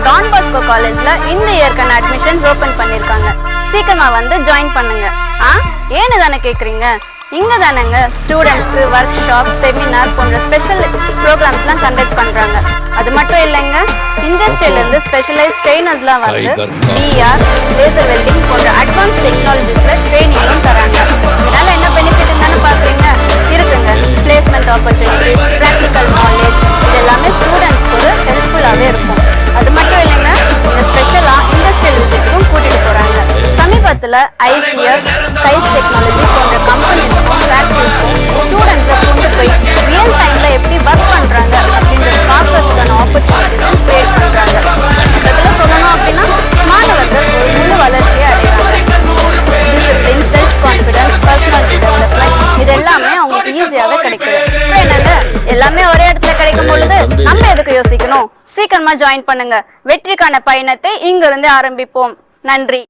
Don Bosco காலேஜ்ல இந்த இயர்க்கான admissions open பண்ணிருக்காங்க. சீக்கிரமா வந்து ஜாயின் பண்ணுங்க. ஏன்னு தானே கேக்குறீங்க? இங்க தானங்க ஸ்டூடெண்ட்ஸ்க்கு ஒர்க் ஷாப், செமினார் போன்ற ஸ்பெஷல் ப்ரோக்ராம்ஸ்லாம் கண்டக்ட் பண்றாங்க. அது மட்டும் இல்லைங்க, இண்டஸ்ட்ரியில இருந்து ஸ்பெஷலைஸ் ட்ரெயினர்ஸ்லாம் வந்து டிஆர், லேசர் வெல்டிங் போன்ற அட்வான்ஸ் டெக்னாலஜிஸ்ல ட்ரைனிங்கும் தராங்க. அதனால என்ன பெனிஃபிட் தானே பாக்குறீங்க? இருக்குங்க. பிளேஸ்மெண்ட் ஆப்பர்ச்சுனிட்டிஸ், பிராக்டிக்கல் நாலேஜ், இது எல்லாமே ஸ்டூடெண்ட்ஸ்க்கு ஒரு ஹெல்ப்ஃபுல்லாவே இருக்கும். அது மட்டும் இல்லைங்க, இந்த ஸ்பெஷலா இண்டஸ்ட்ரியல் விசிட்டுக்கும் கூட்டிட்டு போறாங்க. சமீபத்துல ஐசிஎஃப், ஸ்கைஸ் டெக்னாலஜி போன்ற கம்பெனிஸ்க்கும் ஃபேக்டரிஸ்க்கும் ஸ்டூடெண்ட்ஸை கொண்டு போய் ரியல் டைம்ல எப்படி ஒர்க் பண்றாங்க அப்படின்றத பார்க்கறதுக்கான ஆப்பர்ச்சுனிட்டிஸும் கிரியேட் பண்றாங்க. மொத்தத்தில் சொல்லணும் அப்படின்னா மாணவர்கள் ஒரு முழு வளர்ச்சியை அடைகிறாங்க. Discipline, self confidence, personality development இது எல்லாமே அவங்களுக்கு ஈஸியாவே கிடைக்குது. என்னங்க, எல்லாமே ஒரே இடத்துல கிடைக்கும் பொழுது நம்ம எதுக்கு யோசிக்கணும்? சீக்கிரமா ஜாயின் பண்ணுங்க. வெற்றிக்கான பயணத்தை இங்கிருந்து ஆரம்பிப்போம். நன்றி.